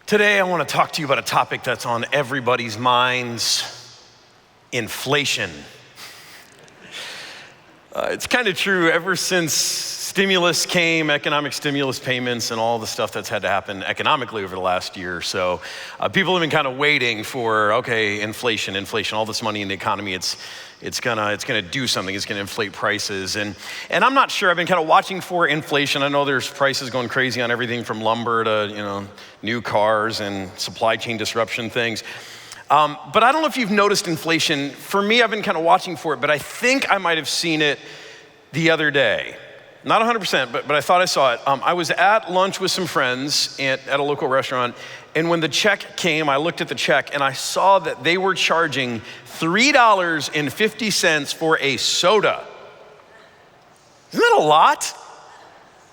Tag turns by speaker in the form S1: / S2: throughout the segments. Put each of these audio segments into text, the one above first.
S1: Today, I want to talk to you about a topic that's on everybody's minds: inflation. It's kind of true ever since stimulus came, economic stimulus payments, and all the stuff that's had to happen economically over the last year or so. People have been kind of waiting for, okay, inflation, all this money in the economy, it's gonna do something. It's gonna inflate prices, and I'm not sure. I've been kind of watching for inflation. I know there's prices going crazy on everything from lumber to new cars and supply chain disruption things. But I don't know if you've noticed inflation. For me, I've been kind of watching for it, but I think I might have seen it the other day. Not 100%, but I thought I saw it. I was at lunch with some friends at a local restaurant, and when the check came, I looked at the check and I saw that they were charging $3.50 for a soda. Isn't that a lot?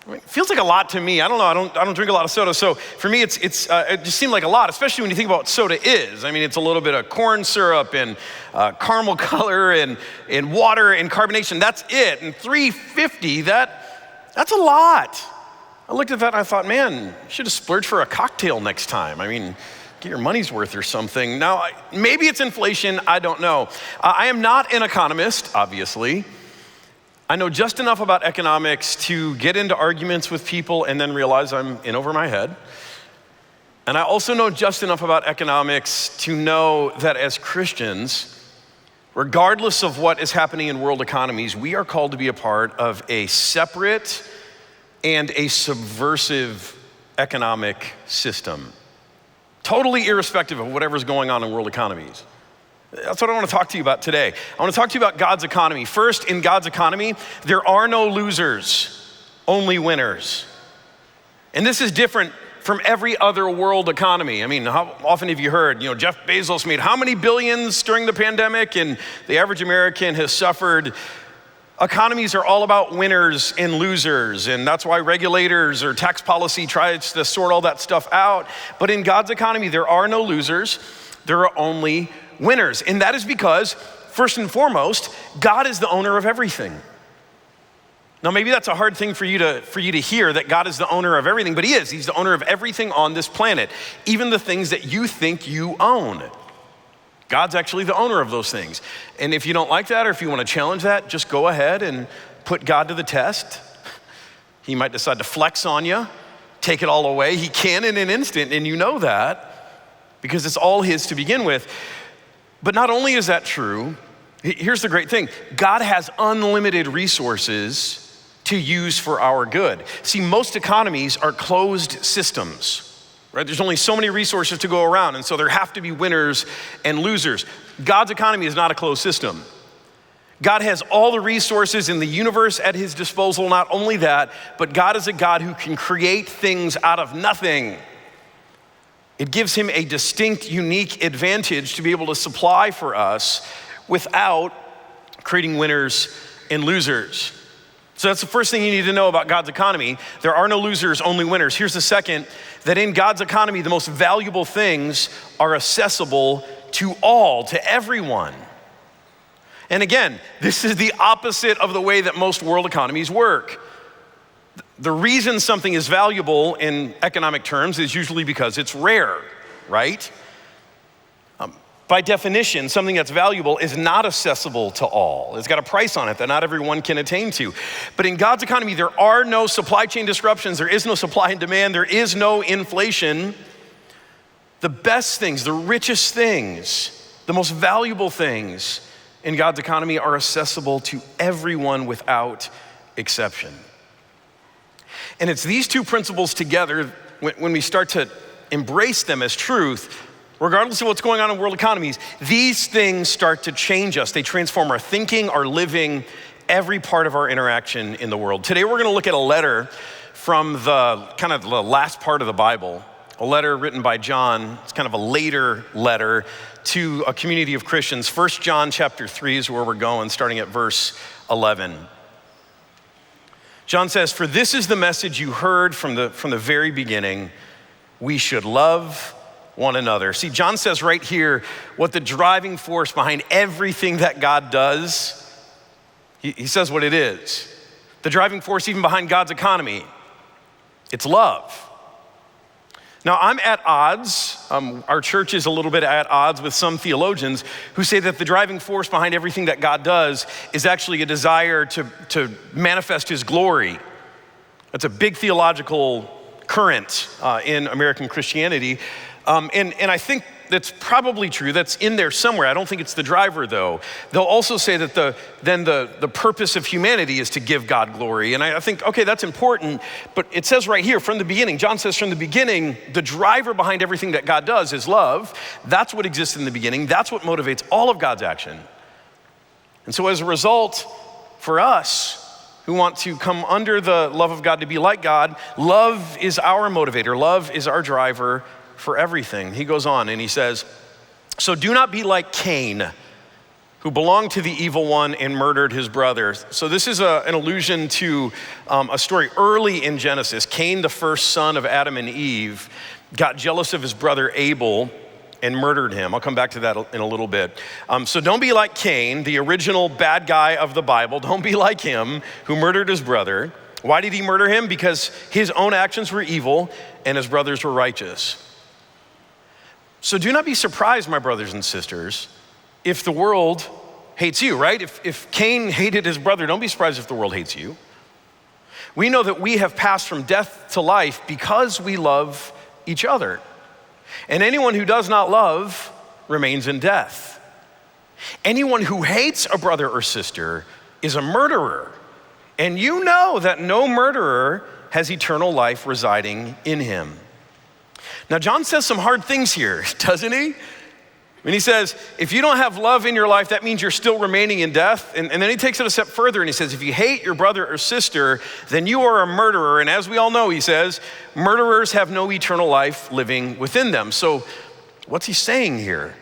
S1: I mean, it feels like a lot to me. I don't know. I don't drink a lot of soda, so for me, it just seemed like a lot, especially when you think about what soda is. I mean, it's a little bit of corn syrup and caramel color and water and carbonation. That's it. And $3.50. That's a lot. I looked at that and I thought, man, you should have splurged for a cocktail next time. I mean, get your money's worth or something. Now, maybe it's inflation. I don't know. I am not an economist, obviously. I know just enough about economics to get into arguments with people and then realize I'm in over my head. And I also know just enough about economics to know that as Christians, regardless of what is happening in world economies, we are called to be a part of a separate and a subversive economic system, totally irrespective of whatever's going on in world economies. That's what I want to talk to you about today. I want to talk to you about God's economy. First, in God's economy, there are no losers, only winners. And this is different from every other world economy. I mean, how often have you heard, Jeff Bezos made how many billions during the pandemic, and the average American has suffered? Economies are all about winners and losers, and that's why regulators or tax policy tries to sort all that stuff out. But in God's economy, there are no losers, there are only winners. And that is because, first and foremost, God is the owner of everything. Now, maybe that's a hard thing for you to hear, that God is the owner of everything, but he is. He's the owner of everything on this planet, even the things that you think you own. God's actually the owner of those things. And if you don't like that, or if you want to challenge that, just go ahead and put God to the test. He might decide to flex on you, take it all away. He can in an instant, and you know that, because it's all his to begin with. But not only is that true, here's the great thing. God has unlimited resources to use for our good. See, most economies are closed systems, right? There's only so many resources to go around, and so there have to be winners and losers. God's economy is not a closed system. God has all the resources in the universe at his disposal. Not only that, but God is a God who can create things out of nothing. It gives him a distinct, unique advantage to be able to supply for us without creating winners and losers. So that's the first thing you need to know about God's economy. There are no losers, only winners. Here's the second, that in God's economy, the most valuable things are accessible to all, to everyone. And again, this is the opposite of the way that most world economies work. The reason something is valuable in economic terms is usually because it's rare, right? By definition, something that's valuable is not accessible to all. It's got a price on it that not everyone can attain to. But in God's economy, there are no supply chain disruptions. There is no supply and demand. There is no inflation. The best things, the richest things, the most valuable things in God's economy are accessible to everyone without exception. And it's these two principles together, when we start to embrace them as truth, regardless of what's going on in world economies, these things start to change us. They transform our thinking, our living, every part of our interaction in the world. Today, we're gonna look at a letter from the kind of the last part of the Bible, a letter written by John. It's kind of a later letter to a community of Christians. 1 John chapter 3 is where we're going, starting at verse 11. John says, "For this is the message you heard from the very beginning. We should love one another." See, John says right here what the driving force behind everything that God does, he says what it is. The driving force even behind God's economy, it's love. Now, I'm at odds. Our church is a little bit at odds with some theologians who say that the driving force behind everything that God does is actually a desire to manifest his glory. That's a big theological current in American Christianity. And I think that's probably true. That's in there somewhere. I don't think it's the driver, though. They'll also say that the purpose of humanity is to give God glory. And I think, okay, that's important. But it says right here from the beginning, John says from the beginning, the driver behind everything that God does is love. That's what exists in the beginning. That's what motivates all of God's action. And so as a result, for us who want to come under the love of God to be like God, love is our motivator. Love is our driver for everything. He goes on and he says, so do not be like Cain, who belonged to the evil one and murdered his brother. So this is an allusion to a story early in Genesis. Cain, the first son of Adam and Eve, got jealous of his brother Abel and murdered him. I'll come back to that in a little bit. So don't be like Cain, the original bad guy of the Bible. Don't be like him who murdered his brother. Why did he murder him? Because his own actions were evil and his brothers were righteous. So do not be surprised, my brothers and sisters, if the world hates you, right? If Cain hated his brother, don't be surprised if the world hates you. We know that we have passed from death to life because we love each other. And anyone who does not love remains in death. Anyone who hates a brother or sister is a murderer. And you know that no murderer has eternal life residing in him. Now, John says some hard things here, doesn't he? When he says, if you don't have love in your life, that means you're still remaining in death. And then he takes it a step further and he says, if you hate your brother or sister, then you are a murderer. And as we all know, he says, murderers have no eternal life living within them. So what's he saying here?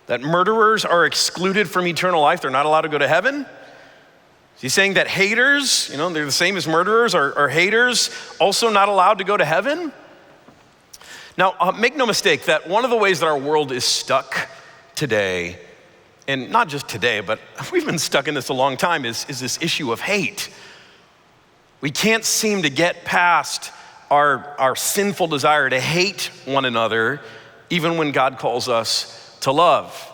S1: That murderers are excluded from eternal life? They're not allowed to go to heaven? Is he saying that haters, they're the same as murderers, are haters also not allowed to go to heaven? Now, make no mistake that one of the ways that our world is stuck today, and not just today, but we've been stuck in this a long time, is this issue of hate. We can't seem to get past our sinful desire to hate one another, even when God calls us to love.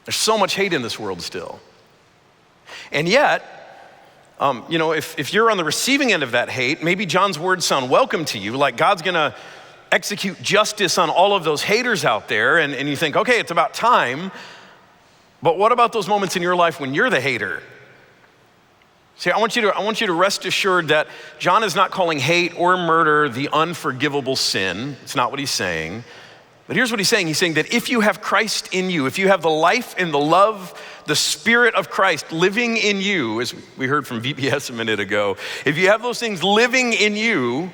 S1: There's so much hate in this world still. And yet, if you're on the receiving end of that hate, maybe John's words sound welcome to you, like God's gonna execute justice on all of those haters out there, and you think, okay, it's about time, but what about those moments in your life when you're the hater? See, I want you to rest assured that John is not calling hate or murder the unforgivable sin. It's not what he's saying. But here's what he's saying. He's saying that if you have Christ in you, if you have the life and the love, the Spirit of Christ living in you, as we heard from VBS a minute ago, if you have those things living in you,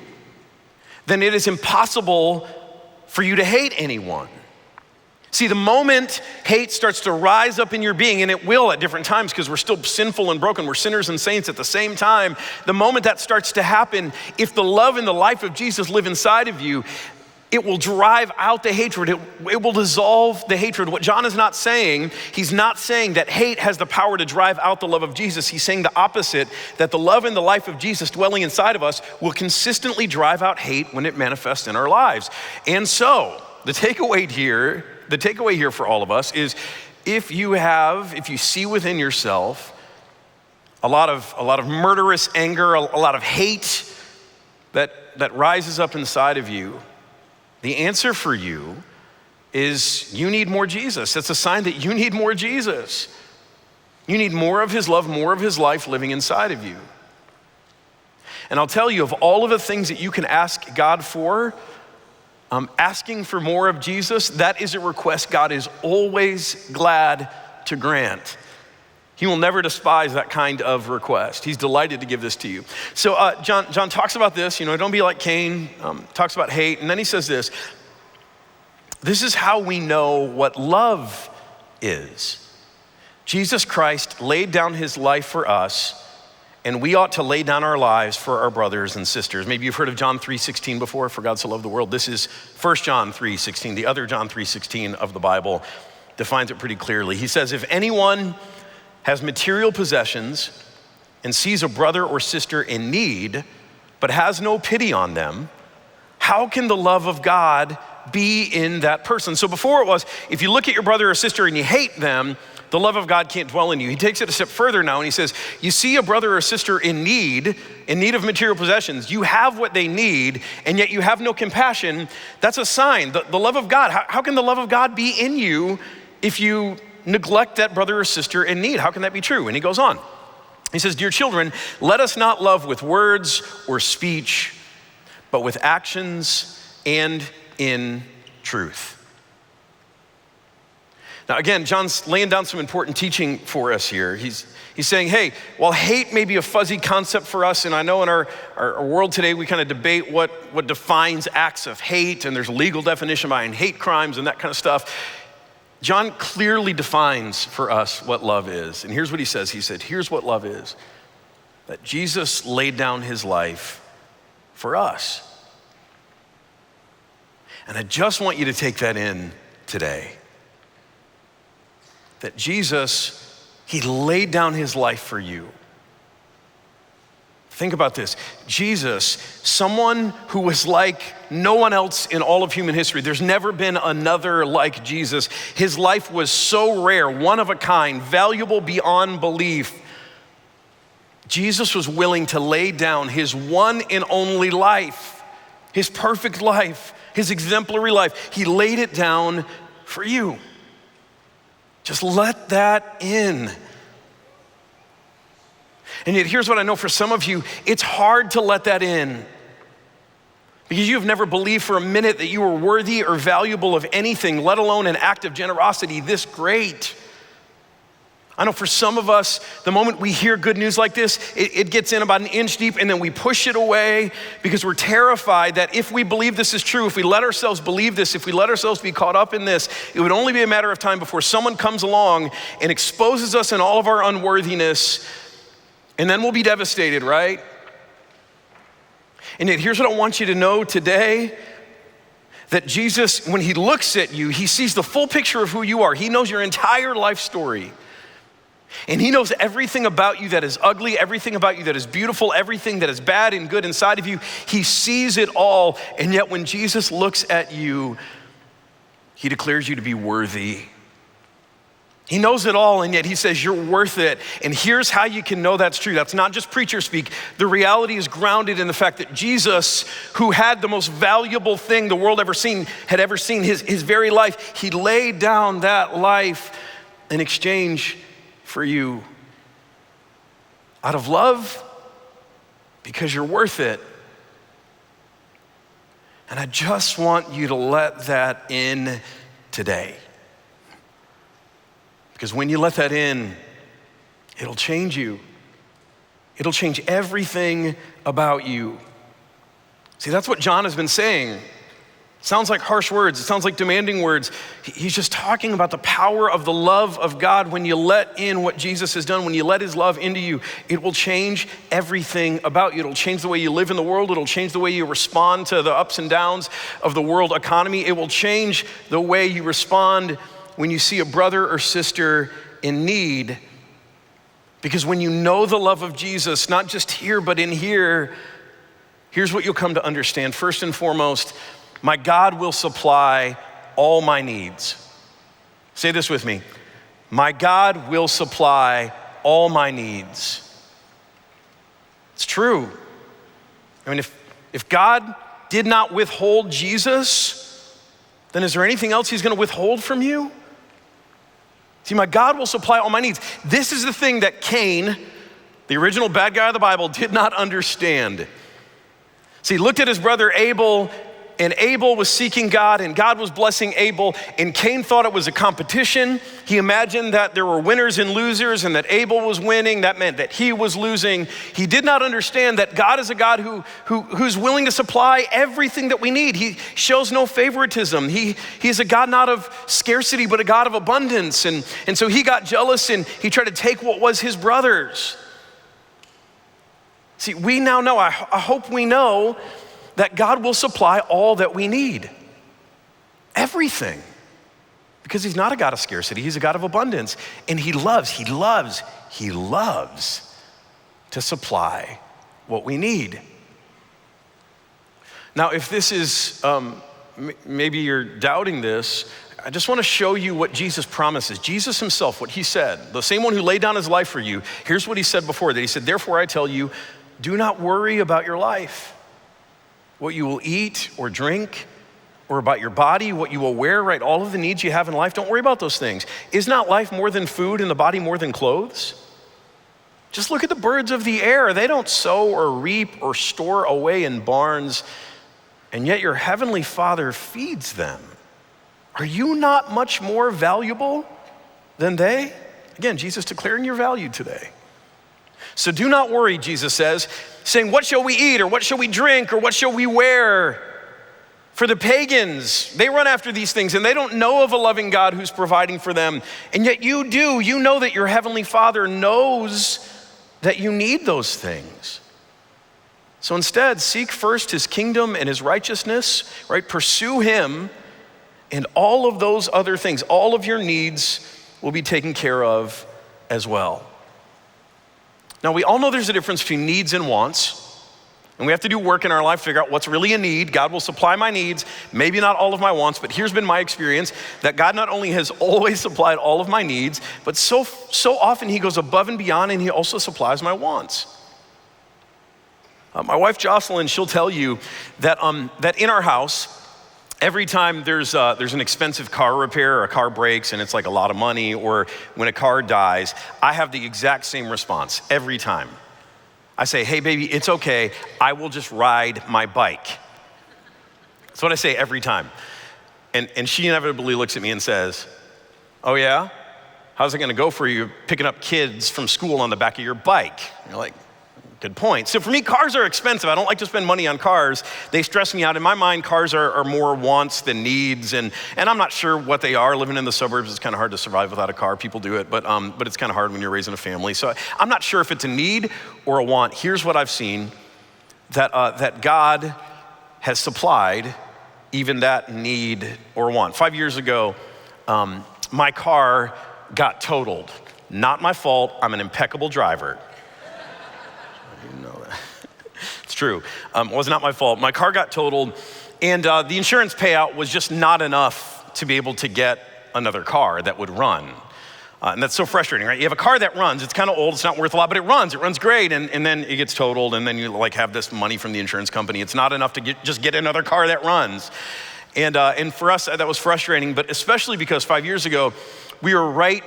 S1: then it is impossible for you to hate anyone. See, the moment hate starts to rise up in your being, and it will at different times because we're still sinful and broken, we're sinners and saints at the same time, the moment that starts to happen, if the love and the life of Jesus live inside of you, it will drive out the hatred. It will dissolve the hatred. What John is not saying, he's not saying that hate has the power to drive out the love of Jesus. He's saying the opposite, that the love and the life of Jesus dwelling inside of us will consistently drive out hate when it manifests in our lives. And so, the takeaway here for all of us is if you see within yourself a lot of murderous anger, a lot of hate that rises up inside of you, the answer for you is you need more Jesus. That's a sign that you need more Jesus. You need more of his love, more of his life living inside of you. And I'll tell you, of all of the things that you can ask God for, asking for more of Jesus, that is a request God is always glad to grant. He will never despise that kind of request. He's delighted to give this to you. So John talks about this, don't be like Cain, talks about hate, and then he says this. This is how we know what love is. Jesus Christ laid down his life for us, and we ought to lay down our lives for our brothers and sisters. Maybe you've heard of John 3:16 before, for God so loved the world. This is 1 John 3:16, the other John 3:16 of the Bible defines it pretty clearly. He says, if anyone has material possessions and sees a brother or sister in need, but has no pity on them, how can the love of God be in that person? So before it was, if you look at your brother or sister and you hate them, the love of God can't dwell in you. He takes it a step further now and he says, you see a brother or sister in need of material possessions. You have what they need and yet you have no compassion. That's a sign. The love of God, how can the love of God be in you if you neglect that brother or sister in need? How can that be true? And he goes on. He says, dear children, let us not love with words or speech, but with actions and in truth. Now again, John's laying down some important teaching for us here. He's saying, hey, while hate may be a fuzzy concept for us, and I know in our world today we kind of debate what defines acts of hate, and there's a legal definition behind hate crimes and that kind of stuff. John clearly defines for us what love is. And here's what he says. He said, here's what love is. That Jesus laid down his life for us. And I just want you to take that in today. That Jesus, he laid down his life for you. Think about this. Jesus, someone who was like no one else in all of human history. There's never been another like Jesus. His life was so rare, one of a kind, valuable beyond belief. Jesus was willing to lay down his one and only life, his perfect life, his exemplary life. He laid it down for you. Just let that in. And yet here's what I know for some of you, it's hard to let that in because you've never believed for a minute that you were worthy or valuable of anything, let alone an act of generosity this great. I know for some of us, the moment we hear good news like this, it gets in about an inch deep and then we push it away because we're terrified that if we believe this is true, if we let ourselves believe this, if we let ourselves be caught up in this, it would only be a matter of time before someone comes along and exposes us in all of our unworthiness, and then we'll be devastated, right? And yet here's what I want you to know today, that Jesus, when he looks at you, he sees the full picture of who you are. He knows your entire life story. And he knows everything about you that is ugly, everything about you that is beautiful, everything that is bad and good inside of you. He sees it all. And yet when Jesus looks at you, he declares you to be worthy. He knows it all, and yet he says you're worth it. And here's how you can know that's true. That's not just preacher speak. The reality is grounded in the fact that Jesus, who had the most valuable thing the world had ever seen, his very life, he laid down that life in exchange for you. Out of love, because you're worth it. And I just want you to let that in today. Because when you let that in, it'll change you. It'll change everything about you. See, that's what John has been saying. It sounds like harsh words. It sounds like demanding words. He's just talking about the power of the love of God. When you let in what Jesus has done, when you let his love into you, it will change everything about you. It'll change the way you live in the world. It'll change the way you respond to the ups and downs of the world economy. It will change the way you respond when you see a brother or sister in need. Because when you know the love of Jesus, not just here, but in here, here's what you'll come to understand. First and foremost, my God will supply all my needs. Say this with me. My God will supply all my needs. It's true. I mean, if God did not withhold Jesus, then is there anything else he's gonna withhold from you? See, my God will supply all my needs. This is the thing that Cain, the original bad guy of the Bible, did not understand. See, he looked at his brother Abel, and Abel was seeking God, and God was blessing Abel, and Cain thought it was a competition. He imagined that there were winners and losers, and that Abel was winning. That meant that he was losing. He did not understand that God is a God who's willing to supply everything that we need. He shows no favoritism. He's a God not of scarcity, but a God of abundance. And so he got jealous, and he tried to take what was his brother's. See, we now know, I hope we know, that God will supply all that we need. Everything. Because he's not a God of scarcity, he's a God of abundance. And he loves to supply what we need. Now, if this is, maybe you're doubting this, I just want to show you what Jesus promises. Jesus himself, what he said, the same one who laid down his life for you, here's what he said before that. He said, therefore I tell you, do not worry about your life, what you will eat or drink, or about your body, what you will wear, right? All of the needs you have in life, don't worry about those things. Is not life more than food and the body more than clothes? Just look at the birds of the air. They don't sow or reap or store away in barns, and yet your heavenly Father feeds them. Are you not much more valuable than they? Again, Jesus declaring your value today. So do not worry, Jesus says, saying, what shall we eat, or what shall we drink, or what shall we wear? For the pagans, they run after these things and they don't know of a loving God who's providing for them. And yet you do. You know that your heavenly Father knows that you need those things. So instead, seek first his kingdom and his righteousness, right? Pursue him, and all of those other things, all of your needs will be taken care of as well. Now, we all know there's a difference between needs and wants. And we have to do work in our life to figure out what's really a need. God will supply my needs, maybe not all of my wants, but here's been my experience that God not only has always supplied all of my needs, but so often he goes above and beyond, and he also supplies my wants. My wife Jocelyn, she'll tell you that in our house, every time there's an expensive car repair or a car breaks and it's like a lot of money, or when a car dies, I have the exact same response every time. I say, hey baby, it's okay. I will just ride my bike. That's what I say every time. And she inevitably looks at me and says, oh yeah? How's it gonna go for you picking up kids from school on the back of your bike? And you're like, good point. So for me, cars are expensive. I don't like to spend money on cars. They stress me out. In my mind, cars are more wants than needs, and I'm not sure what they are. Living in the suburbs, it's kind of hard to survive without a car. People do it, but it's kind of hard when you're raising a family. So I'm not sure if it's a need or a want. Here's what I've seen, that God has supplied even that need or want. 5 years ago, my car got totaled. Not my fault. I'm an impeccable driver. You know that. It's true. It was not my fault. My car got totaled, and the insurance payout was just not enough to be able to get another car that would run. And that's so frustrating, right? You have a car that runs, it's kind of old, it's not worth a lot, but it runs great, and then it gets totaled, and then you like have this money from the insurance company. It's not enough to just get another car that runs. And for us, that was frustrating, but especially because 5 years ago, we were right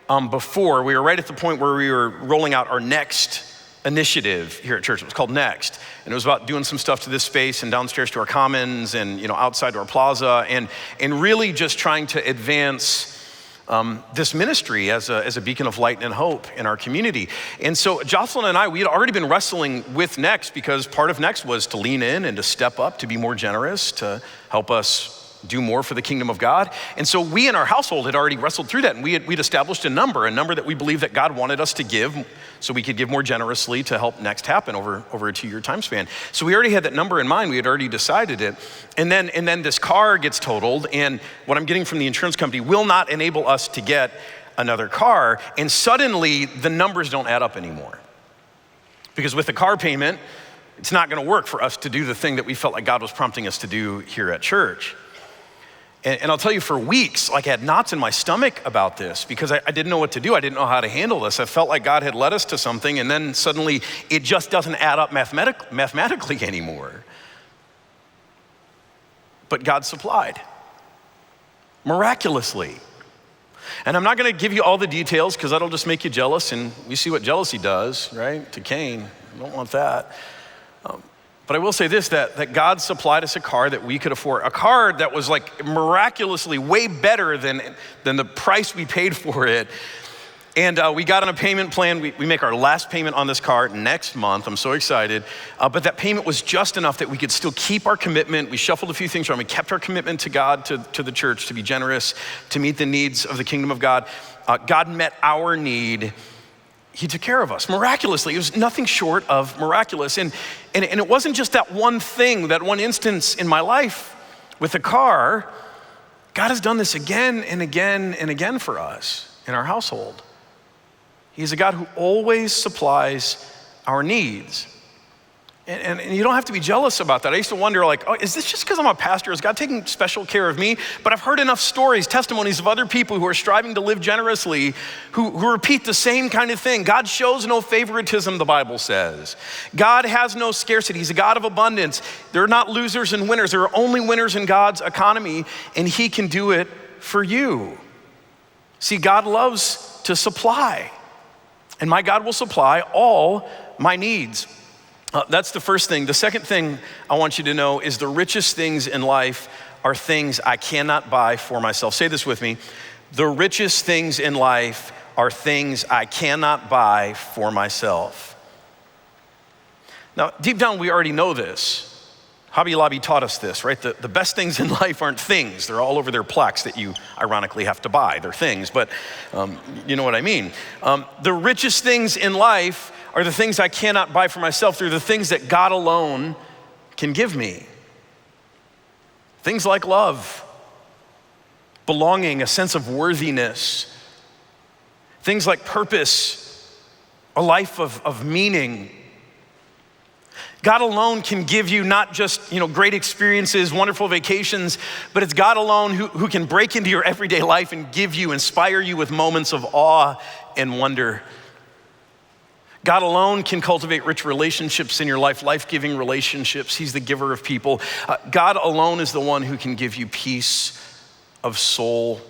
S1: at the point where we were rolling out our next initiative here at church. It was called Next, and it was about doing some stuff to this space and downstairs to our commons and outside to our plaza, and really just trying to advance this ministry as a beacon of light and hope in our community. And so Jocelyn and I, we had already been wrestling with Next, because part of Next was to lean in and to step up, to be more generous, to help us do more for the kingdom of God. And so we in our household had already wrestled through that, and we'd established a number that we believed that God wanted us to give so we could give more generously to help Next happen over a 2-year time span. So we already had that number in mind. We had already decided it. And then this car gets totaled, and what I'm getting from the insurance company will not enable us to get another car. And suddenly the numbers don't add up anymore. Because with the car payment, it's not gonna work for us to do the thing that we felt like God was prompting us to do here at church. And I'll tell you, for weeks, I had knots in my stomach about this, because I didn't know what to do. I didn't know how to handle this. I felt like God had led us to something, and then suddenly it just doesn't add up mathematically anymore. But God supplied, miraculously. And I'm not gonna give you all the details, because that'll just make you jealous, and we see what jealousy does, right? To Cain, I don't want that. But I will say this, that God supplied us a car that we could afford, a car that was like miraculously way better than the price we paid for it. And we got on a payment plan. We make our last payment on this car next month. I'm so excited. But that payment was just enough that we could still keep our commitment. We shuffled a few things around. We kept our commitment to God, to the church, to be generous, to meet the needs of the kingdom of God. God met our need. He took care of us miraculously. It was nothing short of miraculous. And it wasn't just that one thing, that one instance in my life with the car. God has done this again and again and again for us in our household. He's a God who always supplies our needs. And you don't have to be jealous about that. I used to wonder, like, oh, is this just because I'm a pastor? Is God taking special care of me? But I've heard enough stories, testimonies of other people who are striving to live generously, who repeat the same kind of thing. God shows no favoritism, the Bible says. God has no scarcity. He's a God of abundance. There are not losers and winners. There are only winners in God's economy, and he can do it for you. See, God loves to supply, and my God will supply all my needs. That's the first thing. The second thing I want you to know is the richest things in life are things I cannot buy for myself. Say this with me. The richest things in life are things I cannot buy for myself. Now, deep down, we already know this. Hobby Lobby taught us this, right? The best things in life aren't things. They're all over their plaques that you ironically have to buy. They're things, but you know what I mean. The richest things in life are the things I cannot buy for myself. They're the things that God alone can give me. Things like love, belonging, a sense of worthiness. Things like purpose, a life of meaning. God alone can give you not just, great experiences, wonderful vacations, but it's God alone who can break into your everyday life and inspire you with moments of awe and wonder. God alone can cultivate rich relationships in your life, life-giving relationships. He's the giver of people. God alone is the one who can give you peace of soul.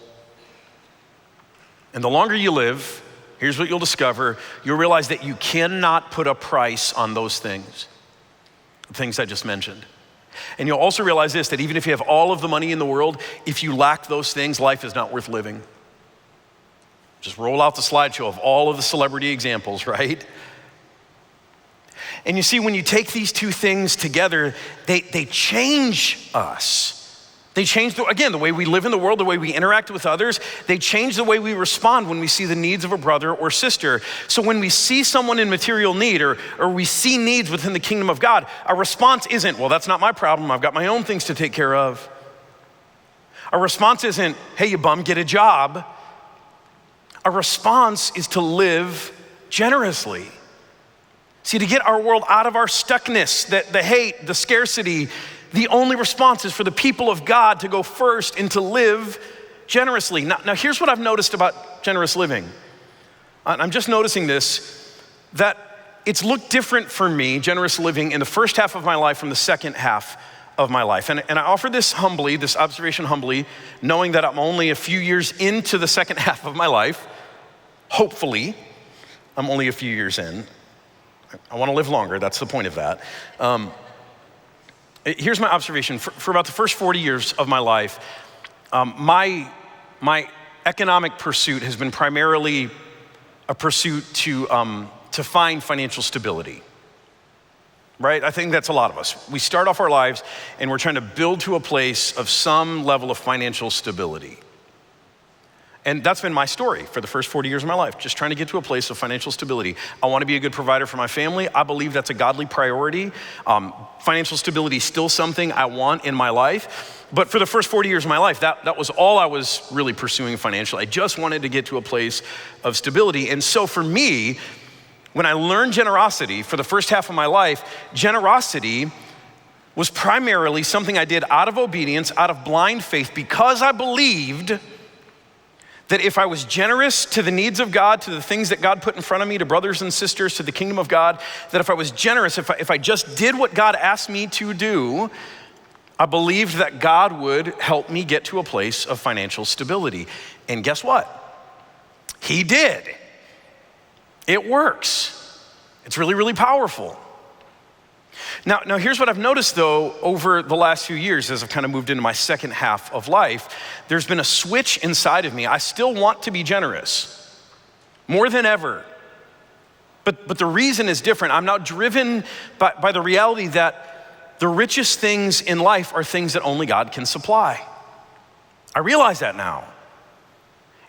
S1: And the longer you live, here's what you'll discover. You'll realize that you cannot put a price on those things, the things I just mentioned. And you'll also realize this, that even if you have all of the money in the world, if you lack those things, life is not worth living. Just roll out the slideshow of all of the celebrity examples, right? And you see, when you take these two things together, they change us. They change, the way we live in the world, the way we interact with others. They change the way we respond when we see the needs of a brother or sister. So when we see someone in material need or we see needs within the kingdom of God, our response isn't, well, that's not my problem. I've got my own things to take care of. Our response isn't, hey, you bum, get a job. Our response is to live generously. See, to get our world out of our stuckness, the hate, the scarcity, the only response is for the people of God to go first and to live generously. Now here's what I've noticed about generous living. I'm just noticing this, that it's looked different for me, generous living, in the first half of my life from the second half of my life. And I offer this observation humbly, knowing that I'm only a few years into the second half of my life. Hopefully, I'm only a few years in. I want to live longer, that's the point of that. Here's my observation. For about the first 40 years of my life, my economic pursuit has been primarily a pursuit to find financial stability. Right? I think that's a lot of us. We start off our lives and we're trying to build to a place of some level of financial stability. And that's been my story for the first 40 years of my life, just trying to get to a place of financial stability. I want to be a good provider for my family. I believe that's a godly priority. Financial stability is still something I want in my life. But for the first 40 years of my life, that was all I was really pursuing financially. I just wanted to get to a place of stability. And so for me, when I learned generosity for the first half of my life, generosity was primarily something I did out of obedience, out of blind faith, because I believed that if I was generous to the needs of God, to the things that God put in front of me, to brothers and sisters, to the kingdom of God, that if I was generous, if I just did what God asked me to do, I believed that God would help me get to a place of financial stability. And guess what? He did. It works. It's really, really powerful. Now here's what I've noticed though over the last few years as I've kind of moved into my second half of life. There's been a switch inside of me. I still want to be generous, more than ever. But the reason is different. I'm now driven by the reality that the richest things in life are things that only God can supply. I realize that now.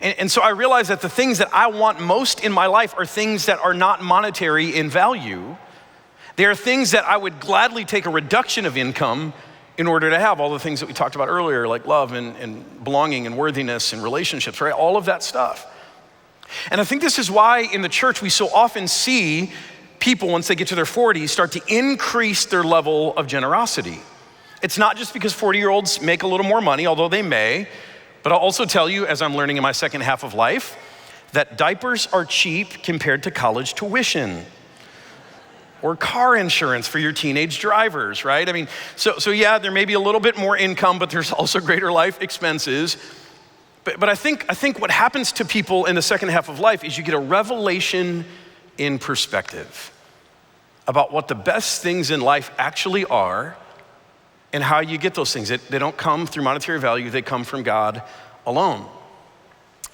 S1: And so I realize that the things that I want most in my life are things that are not monetary in value. They are things that I would gladly take a reduction of income in order to have all the things that we talked about earlier, like love and belonging and worthiness and relationships, right? All of that stuff. And I think this is why in the church we so often see people, once they get to their 40s, start to increase their level of generosity. It's not just because 40-year-olds make a little more money, although they may, but I'll also tell you, as I'm learning in my second half of life, that diapers are cheap compared to college tuition or car insurance for your teenage drivers, right? I mean, so yeah, there may be a little bit more income, but there's also greater life expenses. But I think what happens to people in the second half of life is you get a revelation in perspective about what the best things in life actually are and how you get those things. They don't come through monetary value, they come from God alone.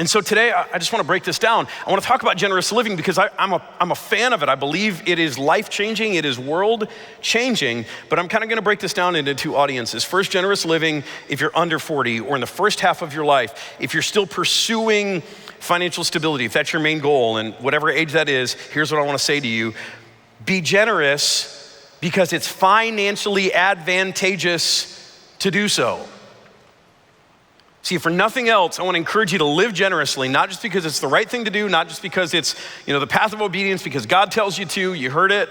S1: And so today, I just want to break this down. I want to talk about generous living because I'm a fan of it. I believe it is life-changing, it is world-changing, but I'm kind of going to break this down into two audiences. First, generous living if you're under 40 or in the first half of your life. If you're still pursuing financial stability, if that's your main goal, and whatever age that is, here's what I want to say to you. Be generous because it's financially advantageous to do so. See, for nothing else, I want to encourage you to live generously, not just because it's the right thing to do, not just because it's, the path of obedience, because God tells you to, you heard it.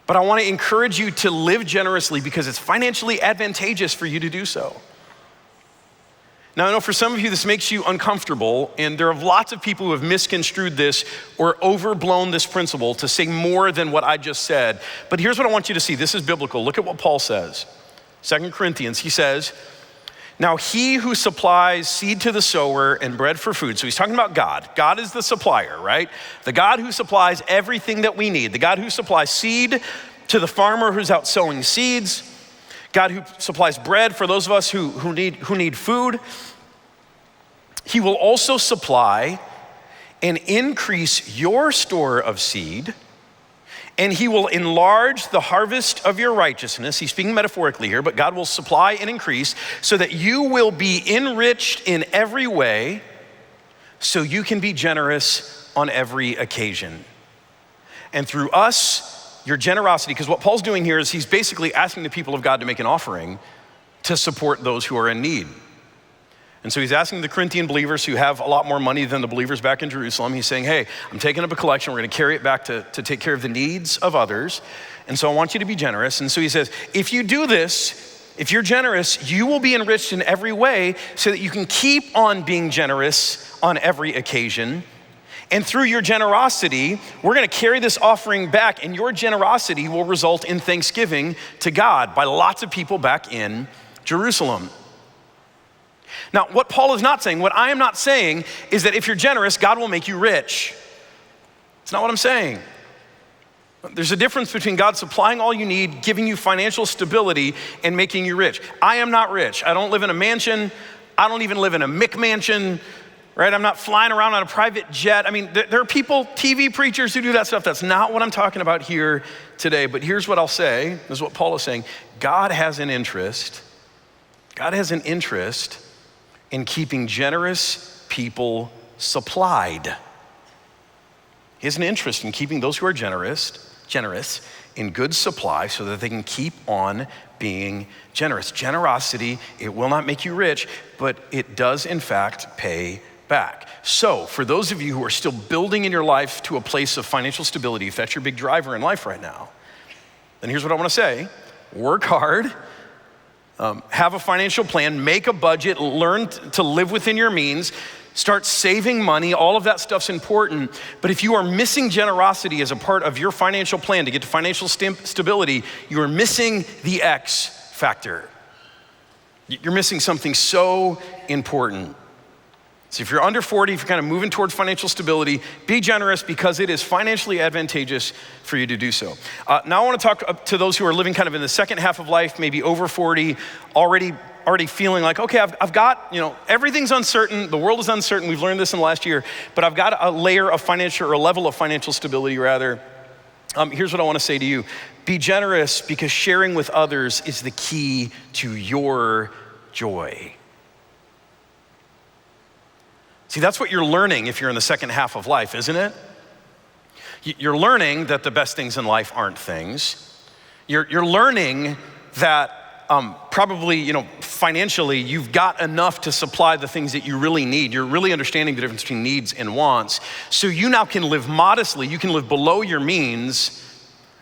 S1: But I want to encourage you to live generously because it's financially advantageous for you to do so. Now, I know for some of you, this makes you uncomfortable, and there are lots of people who have misconstrued this or overblown this principle to say more than what I just said. But here's what I want you to see. This is biblical. Look at what Paul says. 2 Corinthians, he says, now he who supplies seed to the sower and bread for food. So he's talking about God. God is the supplier, right? The God who supplies everything that we need. The God who supplies seed to the farmer who's out sowing seeds. God who supplies bread for those of us who need food. He will also supply and increase your store of seed, and he will enlarge the harvest of your righteousness. He's speaking metaphorically here, but God will supply and increase so that you will be enriched in every way so you can be generous on every occasion. And through us, your generosity, because what Paul's doing here is he's basically asking the people of God to make an offering to support those who are in need. And so he's asking the Corinthian believers who have a lot more money than the believers back in Jerusalem. He's saying, hey, I'm taking up a collection. We're going to carry it back to take care of the needs of others. And so I want you to be generous. And so he says, if you do this, if you're generous, you will be enriched in every way so that you can keep on being generous on every occasion. And through your generosity, we're going to carry this offering back, and your generosity will result in thanksgiving to God by lots of people back in Jerusalem. Now, what Paul is not saying, what I am not saying, is that if you're generous, God will make you rich. It's not what I'm saying. There's a difference between God supplying all you need, giving you financial stability, and making you rich. I am not rich. I don't live in a mansion. I don't even live in a McMansion, right? I'm not flying around on a private jet. I mean, there are people, TV preachers who do that stuff. That's not what I'm talking about here today. But here's what I'll say. This is what Paul is saying. God has an interest in keeping generous people supplied. He has an interest in keeping those who are generous in good supply so that they can keep on being generous. Generosity, it will not make you rich, but it does in fact pay back. So for those of you who are still building in your life to a place of financial stability, if that's your big driver in life right now, then here's what I want to say. Work hard. Have a financial plan, make a budget, learn to live within your means, start saving money. All of that stuff's important. But if you are missing generosity as a part of your financial plan to get to financial stability, you are missing the X factor. You're missing something so important. So if you're under 40, if you're kind of moving towards financial stability, be generous because it is financially advantageous for you to do so. Now I want to talk to those who are living kind of in the second half of life, maybe over 40, already feeling like, okay, I've got, everything's uncertain. The world is uncertain. We've learned this in the last year, but I've got a layer of financial, or a level of financial stability rather. Here's what I want to say to you. Be generous because sharing with others is the key to your joy. See, that's what you're learning if you're in the second half of life, isn't it? You're learning that the best things in life aren't things. You're learning that probably, financially, you've got enough to supply the things that you really need. You're really understanding the difference between needs and wants. So you now can live modestly. You can live below your means.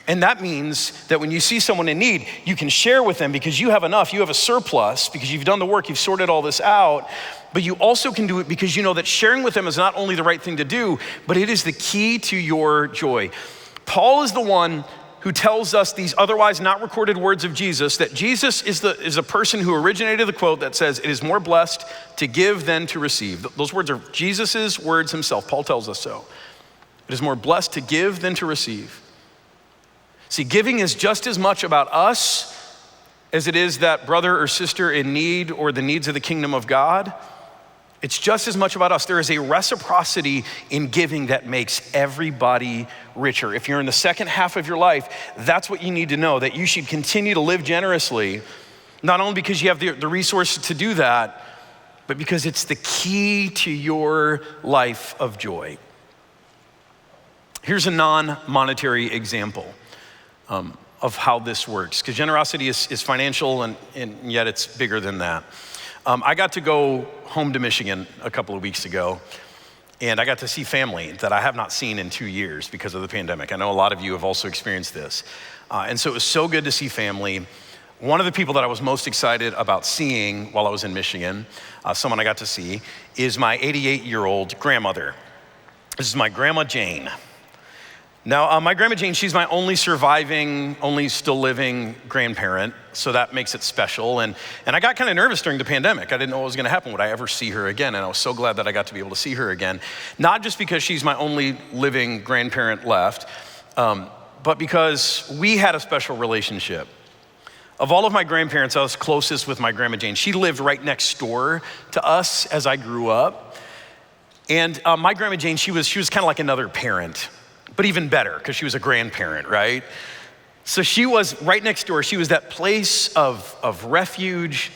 S1: And that means that when you see someone in need, you can share with them because you have enough. You have a surplus because you've done the work. You've sorted all this out. But you also can do it because you know that sharing with them is not only the right thing to do, but it is the key to your joy. Paul is the one who tells us these otherwise not recorded words of Jesus, that Jesus is a person who originated the quote that says, "It is more blessed to give than to receive." Those words are Jesus's words himself. Paul tells us so. It is more blessed to give than to receive. See, giving is just as much about us as it is that brother or sister in need or the needs of the kingdom of God. It's just as much about us. There is a reciprocity in giving that makes everybody richer. If you're in the second half of your life, that's what you need to know, that you should continue to live generously, not only because you have the resources to do that, but because it's the key to your life of joy. Here's a non-monetary example of how this works, because generosity is financial and yet it's bigger than that. I got to go home to Michigan a couple of weeks ago, and I got to see family that I have not seen in 2 years because of the pandemic. I know a lot of you have also experienced this. And so it was so good to see family. One of the people that I was most excited about seeing while I was in Michigan, someone I got to see, is my 88-year-old grandmother. This is my Grandma Jane. Now, my Grandma Jane, she's my only still living grandparent, so that makes it special. And I got kind of nervous during the pandemic. I didn't know what was gonna happen. Would I ever see her again? And I was so glad that I got to be able to see her again. Not just because she's my only living grandparent left, but because we had a special relationship. Of all of my grandparents, I was closest with my Grandma Jane. She lived right next door to us as I grew up. And my Grandma Jane, she was kind of like another parent, but even better, because she was a grandparent, right? So she was right next door. She was that place of refuge,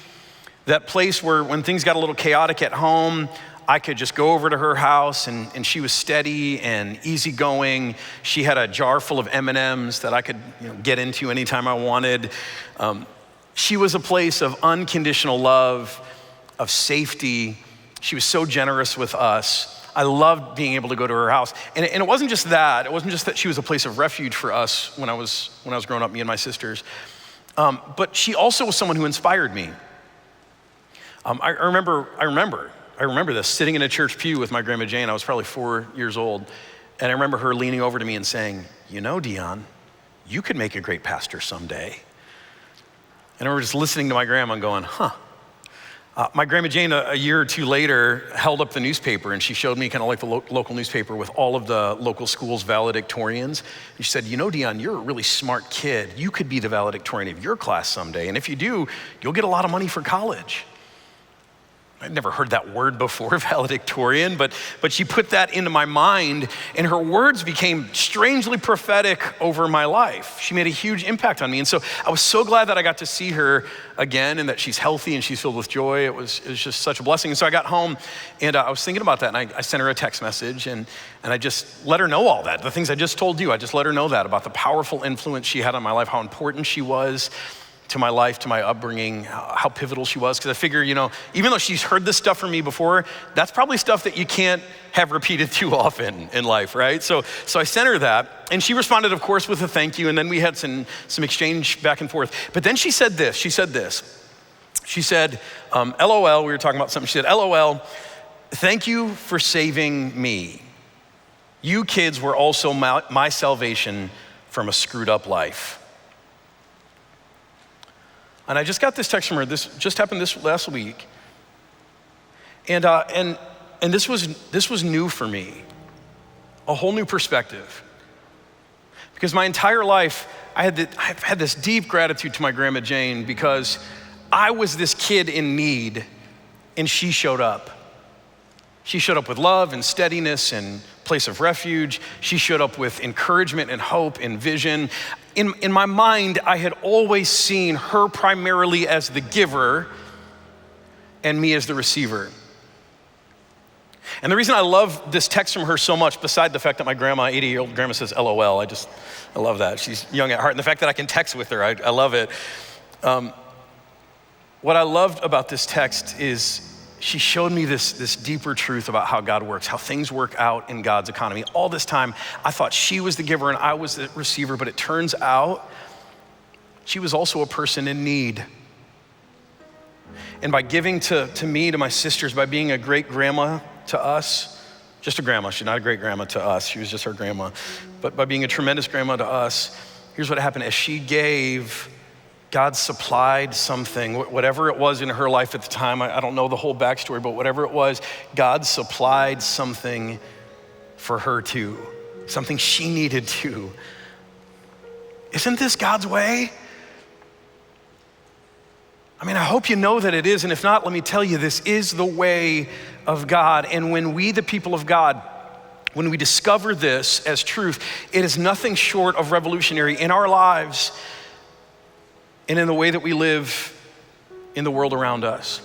S1: that place where when things got a little chaotic at home, I could just go over to her house and she was steady and easygoing. She had a jar full of M&Ms that I could get into anytime I wanted. She was a place of unconditional love, of safety. She was so generous with us. I loved being able to go to her house. And it wasn't just that. It wasn't just that she was a place of refuge for us when I was growing up, me and my sisters. But she also was someone who inspired me. I remember this, sitting in a church pew with my Grandma Jane. I was probably 4 years old. And I remember her leaning over to me and saying, Dion, you could make a great pastor someday. And I remember just listening to my grandma and going, my Grandma Jane, a year or two later, held up the newspaper and she showed me kind of like the local newspaper with all of the local schools' valedictorians. And she said, Dion, you're a really smart kid. You could be the valedictorian of your class someday. And if you do, you'll get a lot of money for college. I'd never heard that word before, valedictorian, but she put that into my mind, and her words became strangely prophetic over my life. She made a huge impact on me. And so I was so glad that I got to see her again and that she's healthy and she's filled with joy. It was just such a blessing. And so I got home and I was thinking about that, and I sent her a text message and I just let her know all that. The things I just told you, I just let her know that about the powerful influence she had on my life, how important she was to my life, to my upbringing, how pivotal she was. Because I figure, even though she's heard this stuff from me before, that's probably stuff that you can't have repeated too often in life, right? So I sent her that, and she responded, of course, with a thank you, and then we had some exchange back and forth. But then she said this. She said, LOL, we were talking about something. She said, LOL, thank you for saving me. You kids were also my salvation from a screwed up life. And I just got this text from her. This just happened this last week. And this was new for me, a whole new perspective. Because my entire life, I've had this deep gratitude to my Grandma Jane because I was this kid in need and she showed up. She showed up with love and steadiness and place of refuge. She showed up with encouragement and hope and vision. In my mind, I had always seen her primarily as the giver and me as the receiver. And the reason I love this text from her so much, beside the fact that my grandma, 80-year-old grandma, says LOL, I love that. She's young at heart. And the fact that I can text with her, I love it. What I loved about this text is she showed me this deeper truth about how God works, how things work out in God's economy. All this time, I thought she was the giver and I was the receiver, but it turns out she was also a person in need. And by giving to me, to my sisters, by being a great grandma to us, just a grandma, she's not a great grandma to us, she was just our grandma, but by being a tremendous grandma to us, here's what happened. As she gave, God supplied something, whatever it was in her life at the time. I don't know the whole backstory, but whatever it was, God supplied something for her too, something she needed too. Isn't this God's way? I mean, I hope you know that it is, and if not, let me tell you, this is the way of God. And when we, the people of God, when we discover this as truth, it is nothing short of revolutionary in our lives and in the way that we live in the world around us.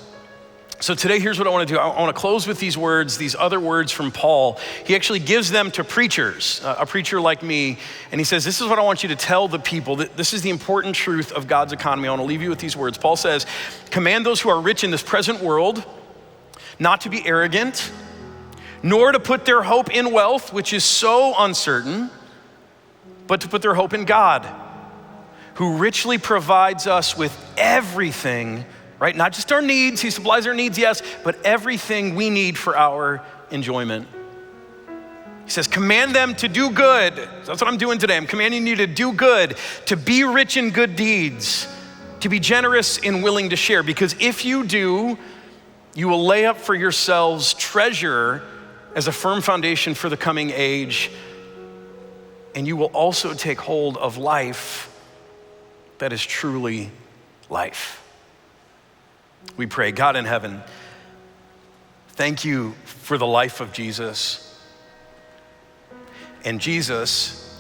S1: So today, here's what I want to do. I want to close with these words, these other words from Paul. He actually gives them to preachers, a preacher like me, and he says, this is what I want you to tell the people. This is the important truth of God's economy. I want to leave you with these words. Paul says, command those who are rich in this present world not to be arrogant, nor to put their hope in wealth, which is so uncertain, but to put their hope in God, who richly provides us with everything, right? Not just our needs, he supplies our needs, yes, but everything we need for our enjoyment. He says, command them to do good. That's what I'm doing today. I'm commanding you to do good, to be rich in good deeds, to be generous and willing to share. Because if you do, you will lay up for yourselves treasure as a firm foundation for the coming age, and you will also take hold of life that is truly life. We pray, God in heaven, thank you for the life of Jesus. And Jesus,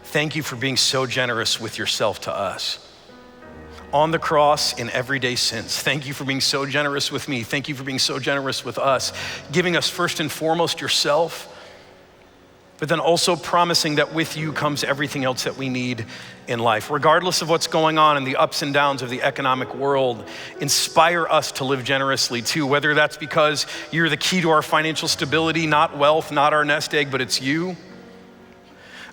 S1: thank you for being so generous with yourself to us. On the cross in everyday sins. Thank you for being so generous with me. Thank you for being so generous with us, giving us first and foremost yourself, but then also promising that with you comes everything else that we need in life. Regardless of what's going on in the ups and downs of the economic world, inspire us to live generously too, whether that's because you're the key to our financial stability, not wealth, not our nest egg, but it's you.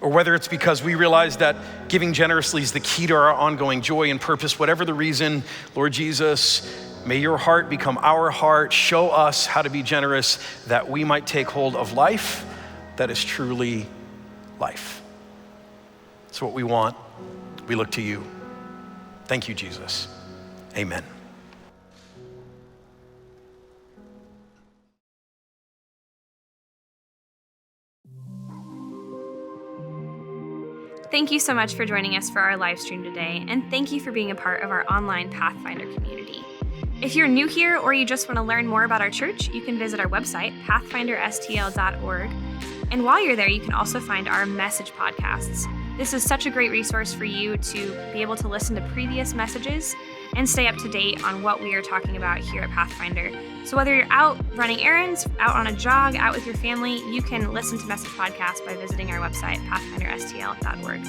S1: Or whether it's because we realize that giving generously is the key to our ongoing joy and purpose. Whatever the reason, Lord Jesus, may your heart become our heart. Show us how to be generous that we might take hold of life that is truly life. It's what we want. We look to you. Thank you, Jesus. Amen.
S2: Thank you so much for joining us for our live stream today, and thank you for being a part of our online Pathfinder community. If you're new here or you just want to learn more about our church, you can visit our website, pathfinderstl.org. And while you're there, you can also find our message podcasts. This is such a great resource for you to be able to listen to previous messages and stay up to date on what we are talking about here at Pathfinder. So whether you're out running errands, out on a jog, out with your family, you can listen to message podcasts by visiting our website, pathfinderstl.org.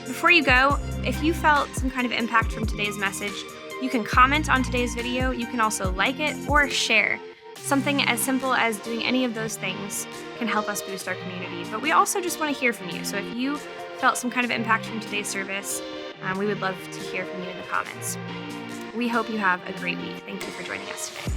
S2: Before you go, if you felt some kind of impact from today's message, you can comment on today's video. You can also like it or share. Something as simple as doing any of those things can help us boost our community. But we also just want to hear from you. So if you felt some kind of impact from today's service, we would love to hear from you in the comments. We hope you have a great week. Thank you for joining us today.